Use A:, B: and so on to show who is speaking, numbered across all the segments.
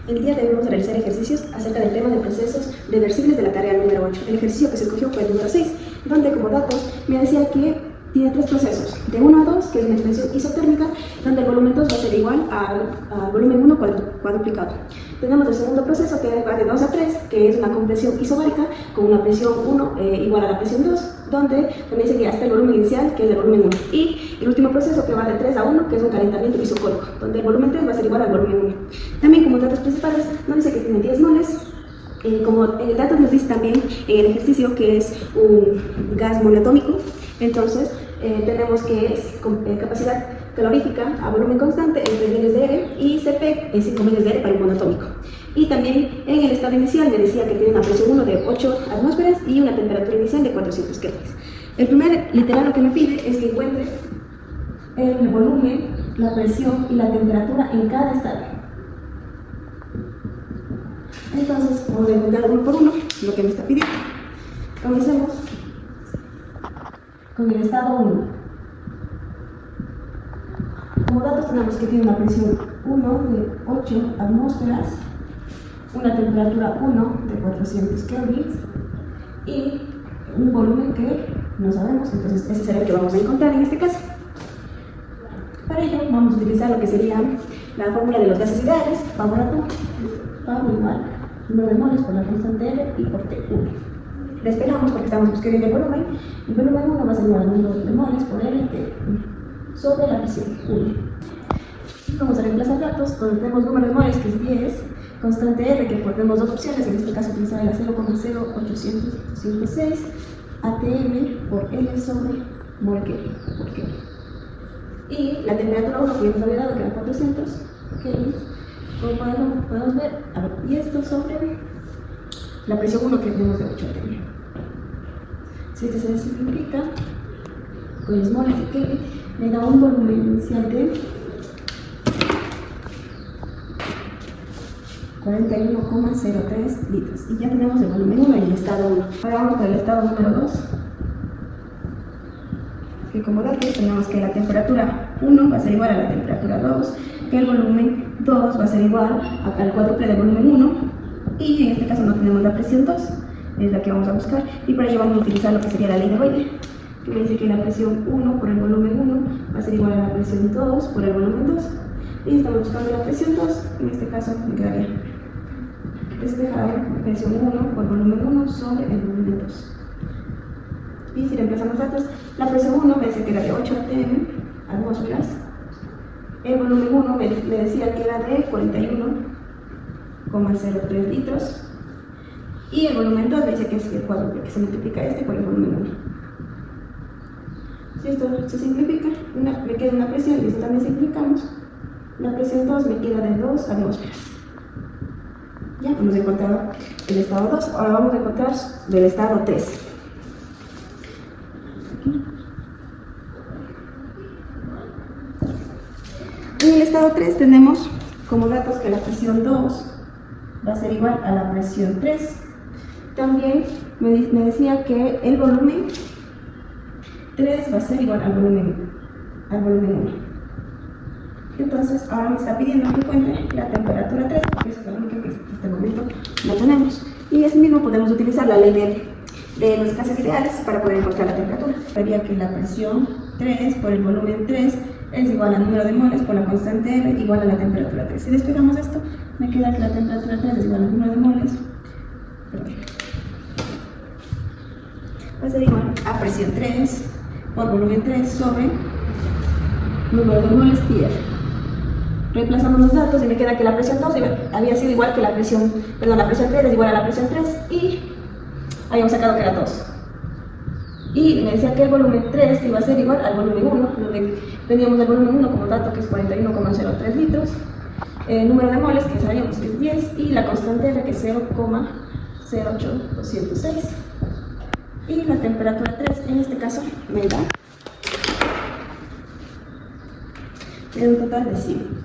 A: El día de hoy vamos a realizar ejercicios acerca del tema de procesos reversibles de la tarea número 8. El ejercicio que se escogió fue el número 6, donde como datos me decía que tiene tres procesos, de 1 a 2, que es una expresión isotérmica, donde el volumen 2 va a ser igual al volumen 1 cuadruplicado. Tenemos el segundo proceso que va de 2 a 3, que es una compresión isobárica con una presión 1 igual a la presión 2, donde también se llega hasta el volumen inicial, que es el volumen 1. Y el último proceso que va de 3 a 1, que es un calentamiento isocórico, donde el volumen 3 va a ser igual al volumen 1. También como datos principales, nos dice que tiene 10 moles. Como el dato nos dice también en el ejercicio que es un gas monoatómico, entonces tenemos que es capacidad calorífica a volumen constante en 3 millones de R y CP en 5 millones de R para un monoatómico. Y también en el estado inicial me decía que tiene una presión 1 de 8 atmósferas y una temperatura inicial de 400 kelvin. El primer literal lo que me pide es que encuentre el volumen, la presión y la temperatura en cada estado. Entonces vamos a encontrar uno por uno lo que me está pidiendo. Comencemos con el estado 1. Como datos tenemos que tiene una presión 1 de 8 atmósferas, una temperatura 1 de 400 kelvin y un volumen que no sabemos, entonces ese será el que vamos a encontrar en este caso. Para ello vamos a utilizar lo que sería la fórmula de los gases ideales, vapor igual número de moles por la constante R y por T1. Despegamos porque estamos buscando el volumen. El volumen 1 va a ser igual al número de moles por R sobre la presión 1. Vamos a reemplazar datos donde tenemos número de moles que es 10, constante R que tenemos dos opciones, en este caso utilizar la 0,0806 ATM por L sobre mol Kelvin por Kelvin. Y la temperatura 1 que ya nos había dado que era 400 Kelvin. Como podemos ver, y esto sobre la presión 1 que tenemos de 8 atm. Si esto se simplifica con los moles de Kelvin, me da un volumen inicial de 41,03 litros. Y ya tenemos el volumen 1 y el estado 1. Ahora vamos con el estado número 2. Que como datos tenemos que la temperatura 1 va a ser igual a la temperatura 2, que el volumen 2 va a ser igual al cuádruple del volumen 1, y en este caso no tenemos la presión 2, es la que vamos a buscar, y para ello vamos a utilizar lo que sería la ley de Boyle, que me dice que la presión 1 por el volumen 1 va a ser igual a la presión 2 por el volumen 2, y estamos buscando la presión 2, en este caso me quedaría despejado presión 1 por volumen 1 sobre el volumen 2. Y si reemplazamos datos, la presión 1 me dice que era de 8 atm, atmósferas. El volumen 1 me decía que era de 41,03 litros. Y el volumen 2 me dice que es el cuádruple, que se multiplica este por el volumen 1. Si esto se simplifica, me queda una presión, y esto también simplificamos. La presión 2 me queda de 2 atmósferas. Ya hemos encontrado el estado 2, ahora vamos a encontrar del estado 3. En el estado 3 tenemos como datos que la presión 2 va a ser igual a la presión 3. También me decía que el volumen 3 va a ser igual al volumen 1. Entonces ahora me está pidiendo que encuentre la temperatura 3, porque es la única que en este momento no tenemos. Y asimismo podemos utilizar la ley de los gases ideales para poder encontrar la temperatura. Vería que la presión 3 por el volumen 3 es igual al número de moles por la constante R igual a la temperatura 3. Si despegamos esto, me queda que la temperatura 3 es igual al número de moles, va a ser igual a presión 3 por volumen 3 sobre número de moles y R. Reemplazamos los datos y me queda que la presión 2 había sido igual que la presión 3 es igual a la presión 3 y habíamos sacado que era 2. Y me decía que el volumen 3 iba a ser igual al volumen 1, donde teníamos el volumen 1 como dato que es 41,03 litros, el número de moles que sabíamos que es 10 y la constante R que es 0,08206. Y la temperatura 3 en este caso me da un total de 100.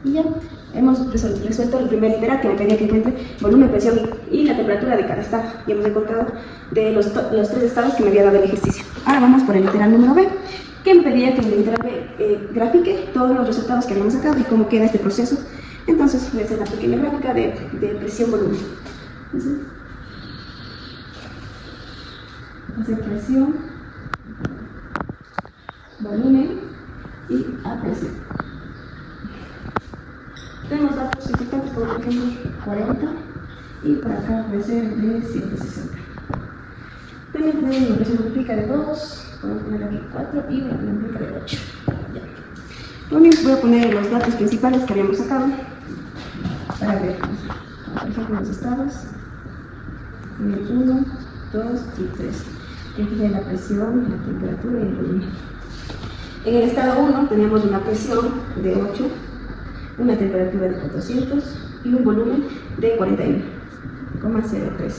A: Y ya hemos resuelto el primer literal que me pedía que encuentre volumen, presión y la temperatura de cada estado. Y hemos encontrado de los 3 estados que me había dado el ejercicio. Ahora vamos por el literal número B, que me pedía que en el literal B grafique todos los resultados que habíamos sacado y cómo queda este proceso Entonces voy a hacer la pequeña gráfica de presión-volumen. Hacer presión, volumen y a presión. Tenemos datos importantes como por ejemplo 40 y por acá puede ser de 160. También tenemos una presión empírica de 2, podemos poner aquí 4 y una presión empírica de 8. También voy a poner los datos principales que habíamos sacado para ver, por ejemplo, los estados 1, 2 y 3. Que es la presión, la temperatura y el volumen. En el estado 1 teníamos una presión de 8, una temperatura de 400 y un volumen de 41,03.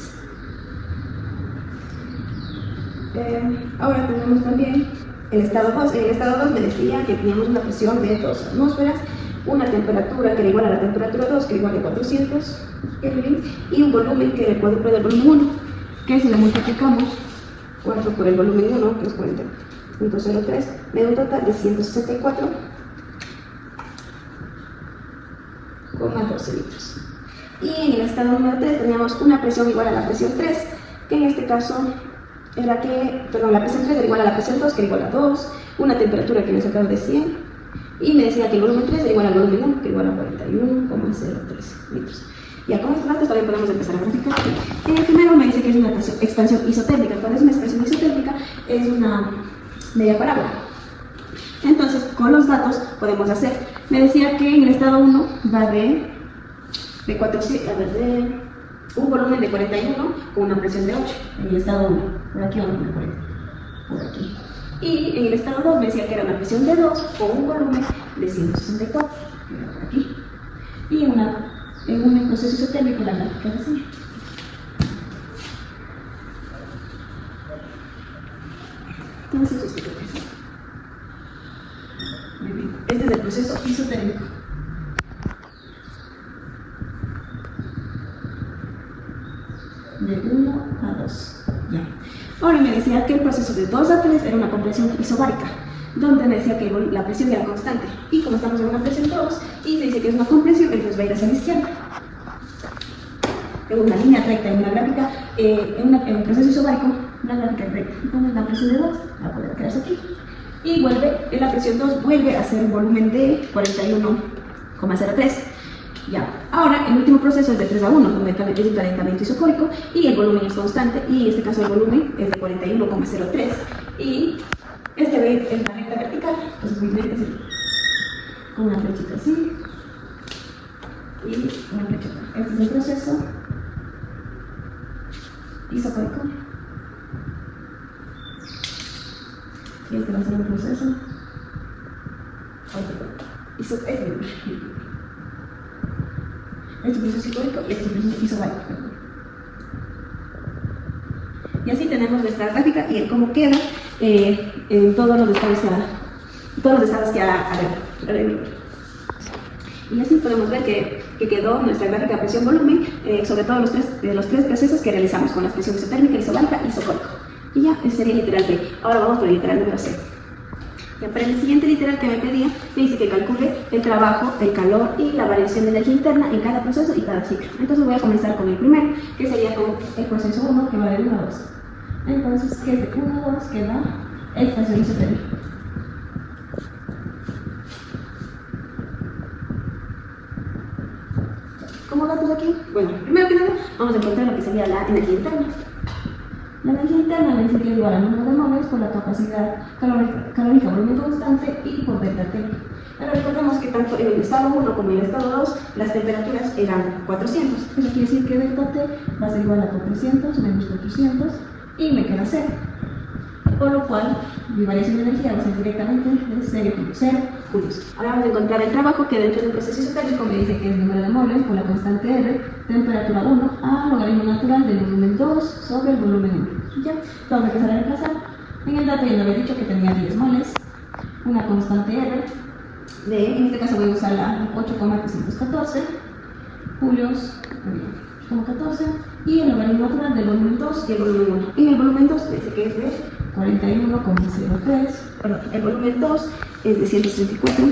A: Ahora tenemos también el estado 2. En el estado 2 me decía que teníamos una presión de 2 atmósferas, una temperatura que era igual a la temperatura 2, que era igual a 400 Kelvin, y un volumen que era el cuádruple del volumen 1, que si lo multiplicamos 4 por el volumen 1, que es 40.03, me da un total de 164,12 litros. Y en el estado número 3 teníamos una presión igual a la presión 3, que en este caso era que, perdón, la presión 3 era igual a la presión 2, que era igual a 2, una temperatura que me sacaba de 100, y me decía que el volumen 3 era igual al volumen 1, que era igual a 41,03 litros. Ya con estos datos también podemos empezar a graficar. Primero me dice que es una expansión isotérmica. Cuando es una expansión isotérmica es una media parábola. Entonces, con los datos podemos hacer. Me decía que en el estado 1 va de un volumen de 41 con una presión de 8. En el estado 1, por aquí vamos a poner 40, por aquí. Y en el estado 2 me decía que era una presión de 2 con un volumen de 164, por aquí. Y en un proceso isotérmico la gráfica es así. Entonces, este es el proceso isotérmico. De 1 a 2. Ya. Ahora me decía que el proceso de 2 a 3 era una compresión isobárica, donde me decía que la presión era constante. Y como estamos en una presión 2 y me dice que es una compresión, entonces va a ir hacia la izquierda. En una línea recta, en una gráfica, en un proceso isobárico, una gráfica recta. Entonces la presión de 2 va a poder quedarse aquí. Y la presión 2 vuelve a ser un volumen de 41,03. Ya. Ahora, el último proceso es de 3 a 1, donde es un calentamiento isocórico y el volumen es constante, y en este caso el volumen es de 41,03. Y este va a ir en la recta vertical, entonces voy a ir así, con una flechita así y una flechita. Este es el proceso isocórico. Y este va a ser un proceso este proceso isocórico y este proceso isobárico. Y así tenemos nuestra gráfica y el cómo queda en todos los estados que ha y así podemos ver que quedó nuestra gráfica de presión-volumen sobre todo los tres procesos que realizamos con la presión isotérmica, isobárica y isocórico. Y ya, ese sería el literal B. Ahora vamos por el literal número C. Ya, para el siguiente literal que me pedía, me dice que calcule el trabajo, el calor y la variación de energía interna en cada proceso y cada ciclo. Entonces voy a comenzar con el primero, que sería con el proceso 1, que va de 1 a 2. Entonces, que es de 1 a 2, que va expansión isotérmica. ¿Cómo datos aquí? Bueno, primero que nada, vamos a encontrar lo que sería la energía interna. La energía interna me dice que es igual al número de moles por la capacidad calórica volumen constante y por delta T. Ahora recordemos que tanto en el estado 1 como en el estado 2 las temperaturas eran 400. Eso quiere decir que delta T va a ser igual a 400 menos 400 y me queda 0. Por lo cual mi variación de energía va a ser directamente de 0 julios. Ahora vamos a encontrar el trabajo que dentro de un proceso isotérmico me dice que es el número de moles por la constante R, temperatura 1, a logaritmo natural del volumen 2 sobre el volumen 1. ¿Ya? Vamos a empezar a reemplazar. En el dato ya me había dicho que tenía 10 moles, una constante R, en este caso voy a usar la 8,314 julios, como 14, y el logaritmo natural del volumen 2 y el volumen 1. En el volumen 2 dice que es de 41,03, perdón, el volumen 2 es de 134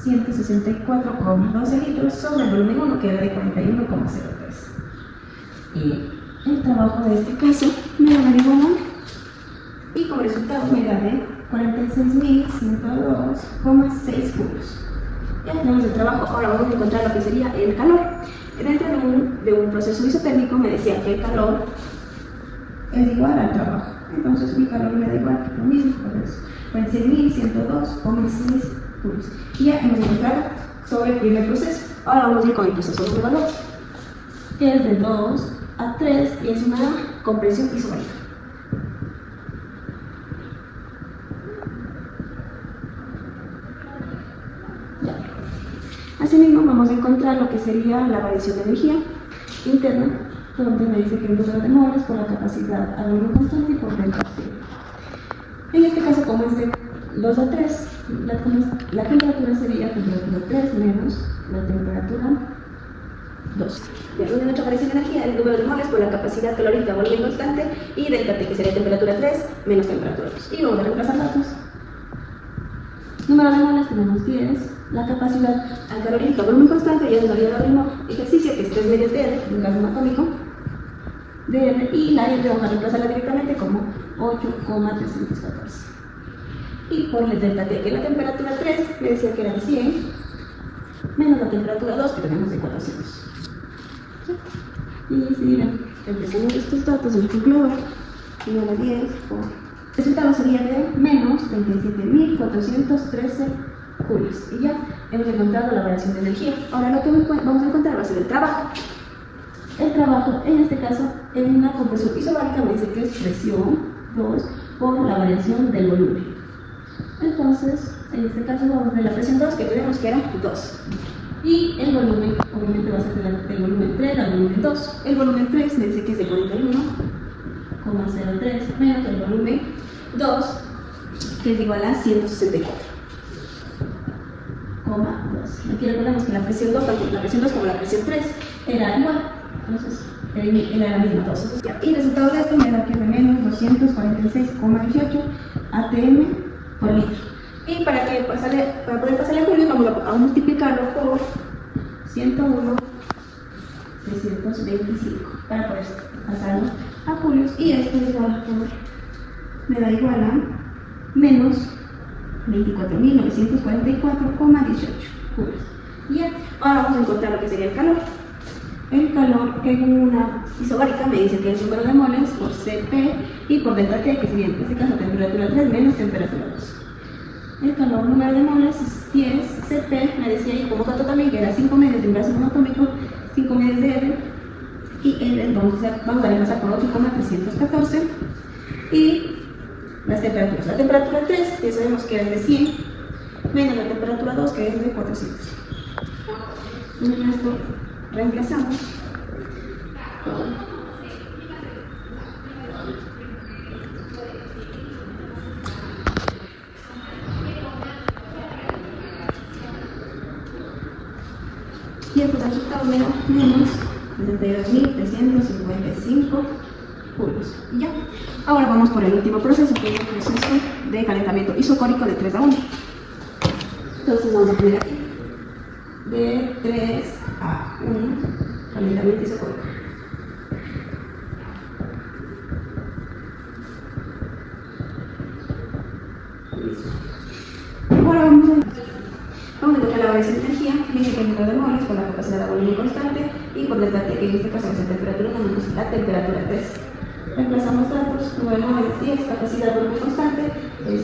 A: 164,12 litros sobre el volumen 1, que era de 41,03. Y el trabajo de este caso me da igual, y como resultado me da de 46.102,6 julios. Ya tenemos el trabajo. Ahora vamos a encontrar lo que sería el calor. Dentro de un proceso isotérmico me decía que el calor es igual al trabajo. Entonces mi calor me da igual que lo mismo, por eso 46.102,6 julios. Y ya hemos encontrado sobre el primer proceso. Ahora vamos a ir con el proceso número 2, que es de 2 a 3 y es una compresión isobárica. Asimismo, vamos a encontrar lo que sería la variación de energía interna, donde me dice que el número de moles por la capacidad a volumen constante y por delta T. En este caso, como es de 2 a 3, la temperatura sería temperatura 3 menos la temperatura 2. De nuestra variación de energía, el número de moles por la capacidad calórica a volumen constante y delta T, que sería temperatura 3 menos temperatura 2. Y vamos a reemplazar datos. Número de moles tenemos 10. La capacidad calórica a volumen constante, ya nos había dado el mismo ejercicio, que es 3 medios de R, un gas atómico de R, y la R vamos a reemplazarla directamente como 8,314. Y por el delta T, que la temperatura 3 me decía que era de 100, menos la temperatura 2, que tenemos de 400. Y si miren, empezamos estos datos en el calculador, 1 a 10, el resultado sería de menos 37.413 julios. Y ya hemos encontrado la variación de energía. Ahora lo que vamos a encontrar va a ser el trabajo. El trabajo, en este caso, en una compresión isobárica me dice que es presión 2 por la variación del volumen. Entonces, en este caso vamos a ver la presión 2, que tenemos que era 2. Y el volumen, obviamente va a ser del volumen 3 al volumen 2. El volumen 3 me dice que es de 41,03 menos el volumen 2, que es igual a 164,2. Aquí recordemos que la presión 2, tanto la presión 2 como la presión 3 era igual, entonces era la misma. Entonces, y el resultado de esto me da que es de menos 246,18 atm por litro. Y para poder pasarle a julios, vamos a multiplicarlo por 101,325 para poder pasarlo a julios. Y esto me da igual a menos 24.944,18 julios. Bien, ahora vamos a encontrar lo que sería el calor. El calor en una isobárica me dice que es el número de moles por Cp y por delta T, que sería en este caso temperatura 3 menos temperatura 2. El calor, número de moles es 10, Cp, me decía ahí como dato también que era 5 medios de un gas atómico, 5 medios de R, y R, entonces vamos a reemplazar por 8,314. Y las temperaturas. La temperatura 3, que sabemos que es de 100, menos la temperatura 2, que es de 400. Entonces esto reemplazamos por 10, pues el resultado me da menos 72.355 julios. Y ya. Ahora vamos por el último proceso, que es el proceso de calentamiento isocórico de 3 a 1. Entonces vamos a poner aquí de 3 a 1, calentamiento isocórico. Listo. Ahora vamos a encontrar la variación de energía, que dice que el número de moles por la capacidad de volumen constante y por delta T, que en este caso es la temperatura 1 menos la temperatura 3. Reemplazamos datos, número de moles 10, capacidad de volumen constante es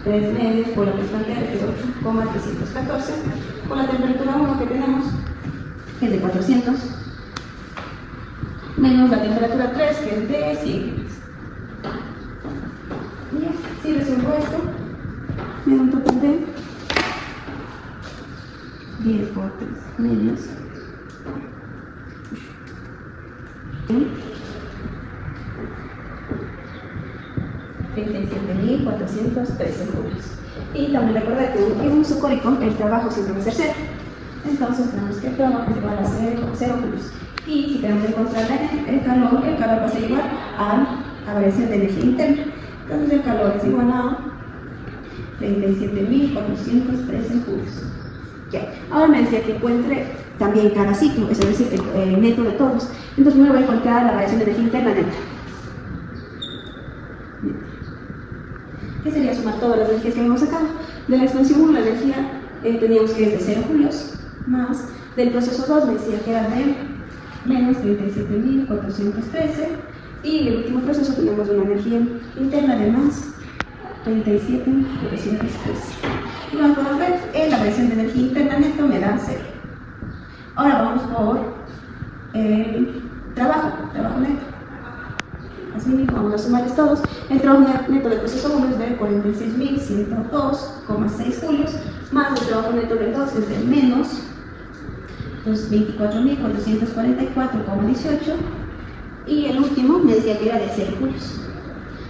A: 3 medios por la constante R, que es 8,314, por la temperatura 1 que tenemos, que es de 400, menos la temperatura 3, que es de 100. Bien, si resuelvo esto, me da un total de 10 por 3 medios. 37.413 julios. Y también recordar que en un isocórico el trabajo siempre va a ser 0. Entonces tenemos que el trabajo es igual a 0 julios. Y si queremos encontrar el calor va a ser igual a la variación de energía interna. Entonces el calor es igual a 37.413 julios. Ya. Ahora me decía que encuentre también cada ciclo, es decir, el neto de todos. Entonces primero voy a encontrar la variación de energía interna neta. ¿Qué sería sumar todas las energías que habíamos sacado? De la expansión 1 la energía teníamos que es de 0 julios, más del proceso 2 me decía que era de menos 37.413, y en el último proceso tenemos una energía interna de más 37.413. Y como podemos ver, la variación de energía interna neto me da 0. Ahora vamos por trabajo neto. Así mismo vamos a sumarles todos. El trabajo neto del proceso 1 es de 46.102,6 julios, más el trabajo neto del 2 es de menos 24.444,18, y el último me decía que era de 0 julios.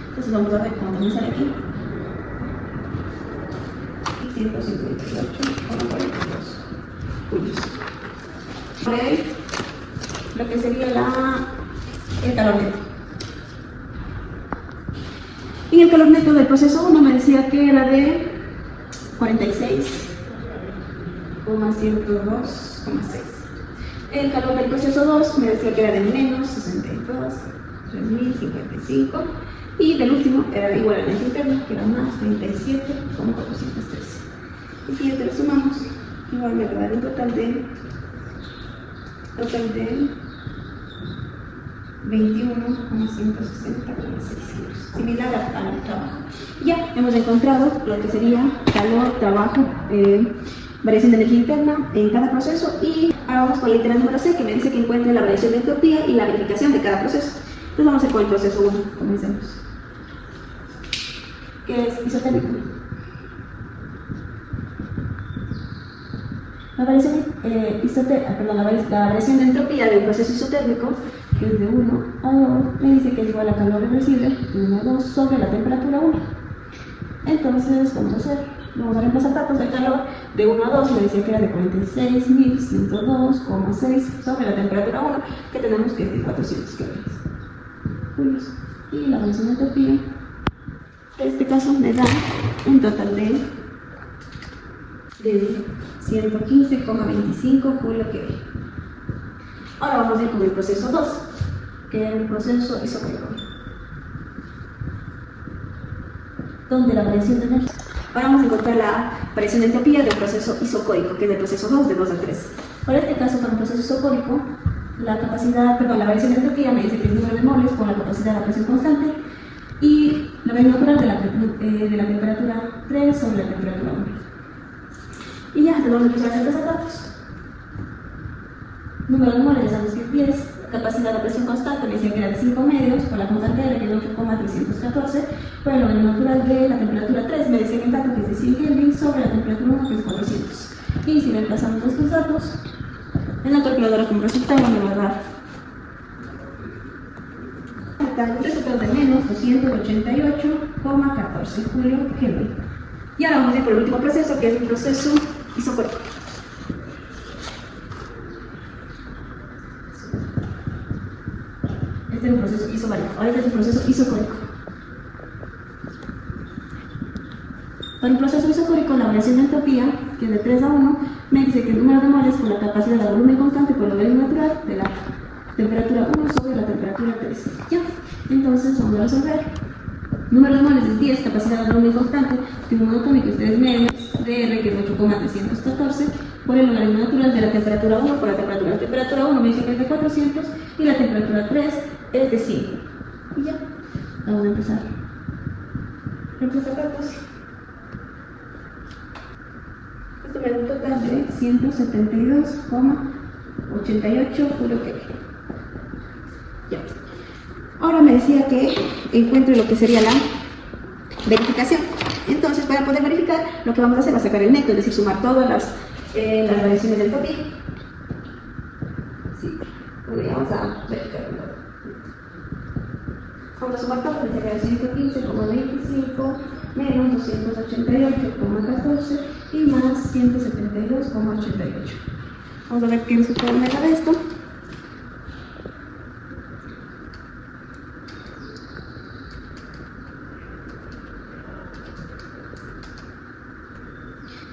A: Entonces vamos a ver cuánto me sale aquí. 158,42 julios. Lo que sería el calor neto. Y el calor neto del proceso 1 me decía que era de 46,102,6. El calor del proceso 2 me decía que era de menos 62,3.055. Y del último era igual a la energía interna, que era más 37,413. Y si esto lo sumamos, igual me va a dar un total de 21,160,6 similar al trabajo. Ya hemos encontrado lo que sería calor, trabajo, variación de energía interna en cada proceso, y ahora vamos con la literal número C, que me dice que encuentre la variación de entropía y la verificación de cada proceso. Entonces vamos a ir con el proceso 1, comencemos, que es isotérmico. La variación, la variación de entropía de un proceso isotérmico, que es de 1 a 2, me dice que es igual a calor reversible de 1 a 2 sobre la temperatura 1. Entonces, vamos a hacer, vamos a reemplazar datos del calor de 1 a 2, me decía que era de 46.102,6 sobre la temperatura 1, que tenemos que es de 400 kelvins. Y la variación de entropía, en este caso, me da un total de 115,25 julio kelvin. Ahora vamos a ir con el proceso 2, que es el proceso isocórico, donde la variación de energía. Ahora vamos a encontrar la variación de entropía del proceso isocórico, que es el proceso 2, de 2 a 3. Para este caso, para el proceso isocórico, la variación de entropía me dice que el número de moles por la capacidad de la presión constante, y la variación natural de la temperatura 3 sobre la temperatura 1. Y ya tenemos que empezar a hacer los datos. Número de moles, ya sabemos que es 10. Capacidad de presión constante, me decía que era de 5 medios, por la constante R, que es 8,314. Por el número natural de la temperatura 3, me decía que el dato que es de 100 Kelvin sobre la temperatura 1, que es 400. Y si reemplazamos estos datos en la calculadora como resultado, me va a dar un resultado de menos 288,14 julio Kelvin. Y ahora vamos a ir por el último proceso, que es el proceso isocórico. Este es un proceso isobárico. Ahora este es un proceso isocórico. Para el proceso isocórico, la variación de entropía, que es de 3 a 1, me dice que el número de moles por la capacidad de volumen constante por el logaritmo natural de la temperatura 1 sobre la temperatura 3. Ya. Entonces vamos a resolver. Número de moles es 10, capacidad de volumen constante, tiempo monotónico es 3 medios, de R, que es 8,314, por el logaritmo natural de la temperatura 1 por la temperatura. La temperatura 1 me dice que es de 400 y la temperatura 3 es de 5. Y ya, vamos a empezar. Reemplazar datos. Esto me da un total de 172,88 julio Kelvin. Ya. Ahora me decía que encuentre lo que sería la verificación. Entonces, para poder verificar, lo que vamos a hacer va a sacar el neto, es decir, sumar todas las variaciones del entropía. Sí, vamos a verificar. Vamos a sumar todo, me queda 115,25 menos 288,14 y más 172,88. Vamos a ver qué resultado me da de esto.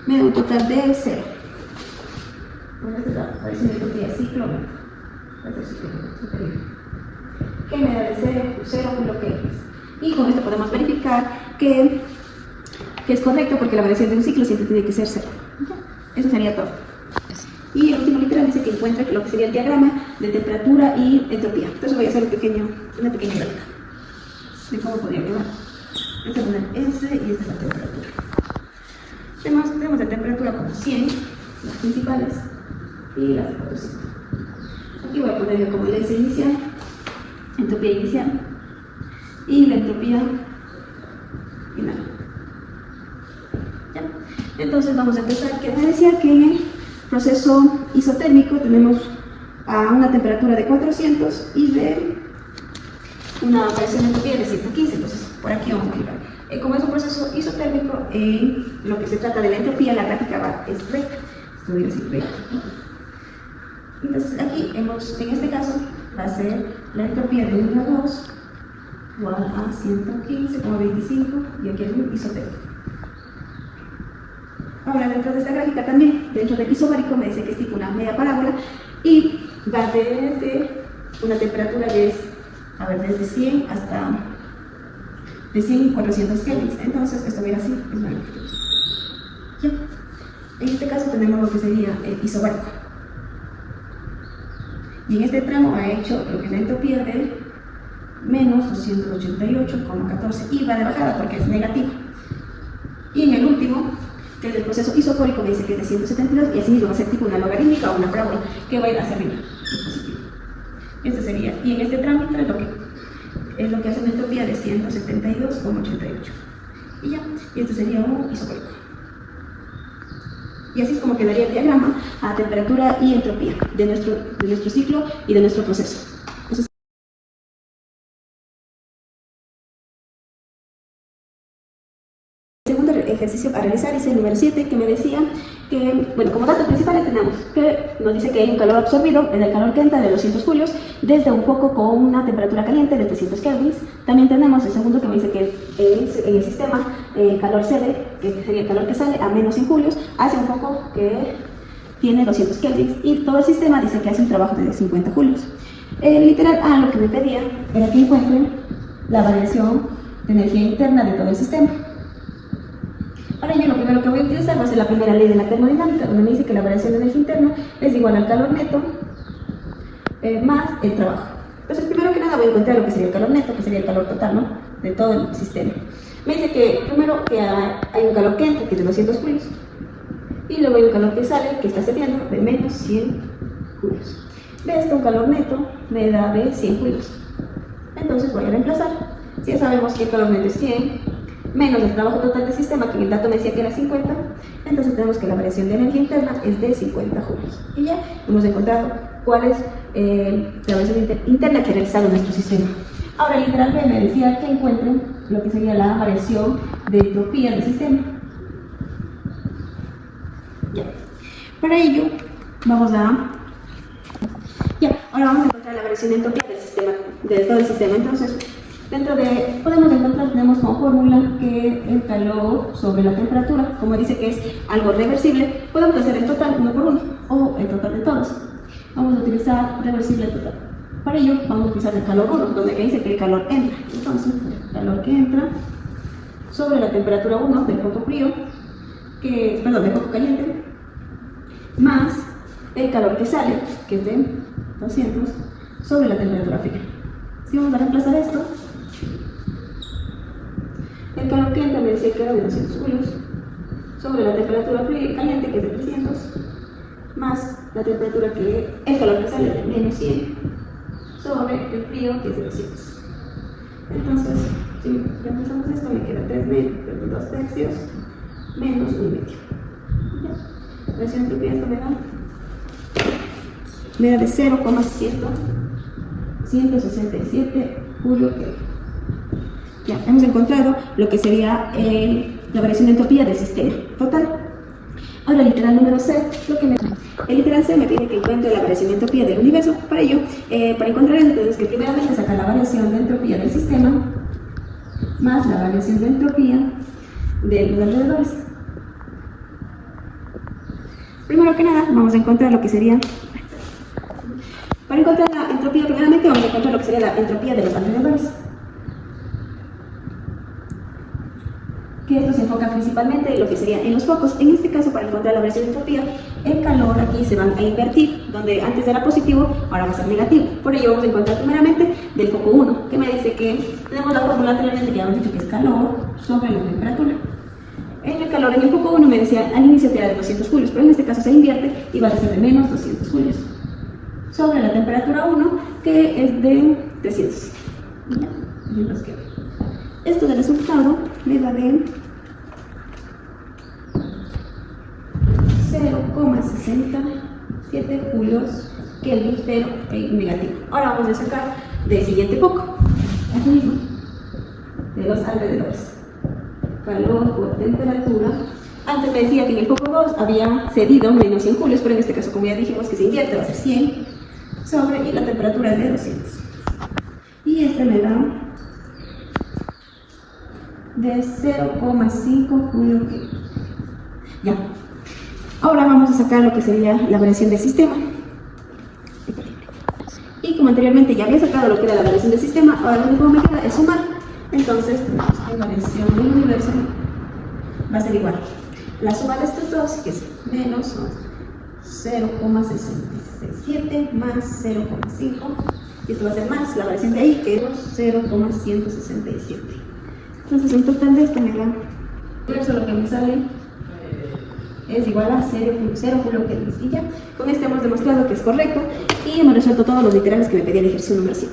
A: Me da un total de 0. Bueno, esta es la variación de entropía ciclo-meta. Que me da de 0 lo que es. Y con esto podemos verificar que es correcto porque la variación de un ciclo siempre tiene que ser 0. Eso sería todo. Y el último literal dice que encuentre lo que sería el diagrama de temperatura y entropía. Entonces voy a hacer una pequeña gráfica de cómo podría quedar. Este es el S y esta es la temperatura. Tenemos la temperatura como 100, las principales, y las de 400. Aquí voy a poner yo como el S inicial, entropía inicial, y la entropía final. ¿Ya? Entonces vamos a empezar, que me decía que en el proceso isotérmico tenemos a una temperatura de 400 y de una variación de entropía de 115, entonces por aquí vamos a mirar. Como es un proceso isotérmico, lo que se trata de la entropía, la gráfica es recta. Esto voy a decir recta. Entonces aquí, en este caso, va a ser la entropía de 1 a 2 igual a 115,25 y aquí es un isotérmico. Ahora, dentro de esta gráfica también, dentro del isobárico, me dice que es tipo una media parábola y va desde una temperatura desde 100 hasta de 100 a 400 kelvin. Entonces, esto viene así, es una longitud. ¿Ya? En este caso tenemos lo que sería el isobárico. Y en este tramo ha hecho lo que es la entropía de menos 288,14 y va de bajada porque es negativa. Y en el último, que es el proceso isocórico, me dice que es de 172 y así mismo va a ser tipo una logarítmica o una parábola que va a ir hacia arriba. Es positivo. Este sería, y en este tramo es lo que hace una entropía de 172,88. Y ya, y este sería un isocórico. Y así es como quedaría el diagrama a temperatura y entropía de nuestro ciclo y de nuestro proceso. Entonces, el segundo ejercicio a realizar es el número 7, que me decía que, bueno, como datos principales tenemos que nos dice que hay un calor absorbido en el calor que entra de 200 julios desde un foco con una temperatura caliente de 300 kelvins. También tenemos el segundo que me dice que en el sistema el calor cede, que sería el calor que sale a menos 100 julios, hacia un foco que tiene 200 kelvins y todo el sistema dice que hace un trabajo de 50 julios. Literal A lo que me pedía era que encuentre la variación de energía interna de todo el sistema. Ahora yo lo primero que voy a utilizar va a ser la primera ley de la termodinámica, donde me dice que la variación de energía interna es igual al calor neto más el trabajo. Entonces, primero que nada voy a encontrar lo que sería el calor neto, que sería el calor total, ¿no?, de todo el sistema. Me dice que primero que hay un calor que entra, que es de 200 julios, y luego hay un calor que sale, que está saliendo de menos 100 julios. De esto, un calor neto me da de 100 julios. Entonces voy a reemplazar. Si ya sabemos que el calor neto es 100, menos el trabajo total del sistema, que en el dato me decía que era 50, entonces tenemos que la variación de energía interna es de 50 julios. Y ya hemos encontrado cuál es la variación interna que ha realizado nuestro sistema. Ahora, el literal B me decía que encuentren lo que sería la variación de entropía del sistema. Ya. Para ello, ahora vamos a encontrar la variación de entropía del sistema, de todo el sistema. Entonces, tenemos como fórmula que el calor sobre la temperatura, como dice que es algo reversible, podemos hacer el total uno por uno, o el total de todos. Vamos a utilizar reversible total. Para ello, vamos a utilizar el calor 1, donde dice que el calor entra. Entonces, el calor que entra sobre la temperatura 1 del foco frío, del foco caliente, más el calor que sale, que es de 200, sobre la temperatura fría. Si vamos a reemplazar esto, el calor que entra me decía que era de 200 julios sobre la temperatura caliente, que es de 300, más la temperatura el calor que sale de menos 100 sobre el frío, que es de 200. Entonces, si reemplazamos esto, me queda 2 tercios menos 1 medio. La variación de entropía, esto me da de 0,167 julio Kelvin. Ya, hemos encontrado lo que sería la variación de entropía del sistema total. Ahora, el literal número C, el literal C me pide que encuentre la variación de entropía del universo. Para ello, para encontrar eso, tenemos que primeramente sacar la variación de entropía del sistema más la variación de entropía de los alrededores. Primero que nada, vamos a encontrar lo que sería... Para encontrar la entropía, primeramente vamos a encontrar lo que sería la entropía de los alrededores. Que esto se enfoca principalmente en lo que sería en los focos. En este caso, para encontrar la variación de entropía, el calor aquí se va a invertir, donde antes era positivo, ahora va a ser negativo. Por ello vamos a encontrar primeramente del foco 1, que me dice que tenemos la fórmula anteriormente que ya hemos dicho que es calor sobre la temperatura. En el calor, en el foco 1 me decía al inicio que era de 200 julios, pero en este caso se invierte y va a ser de menos 200 julios. Sobre la temperatura 1, que es de 300. Esto del resultado me da de 0,67 julios Kelvin, pero en negativo. Ahora vamos a sacar del siguiente foco, aquí mismo, de los alrededores. Calor por temperatura. Antes me decía que en el foco 2 había cedido menos 100 julios, pero en este caso, como ya dijimos que se invierte, va a ser 100 sobre, y la temperatura es de 200. Y este me da de 0,5 julio Kelvin. Ya. Ahora vamos a sacar lo que sería la variación del sistema. Y como anteriormente ya había sacado lo que era la variación del sistema, ahora lo único que me queda es sumar. Entonces, la variación del universo va a ser igual. La suma de estos dos, que es menos 0,67 más 0,5. Y esto va a ser más la variación de ahí, que es 0,167. Entonces, en total de esto me da, eso lo que me sale es igual a 0 julio Kelvin. Y ya, con este hemos demostrado que es correcto y hemos resuelto todos los literales que me pedía el ejercicio número 7.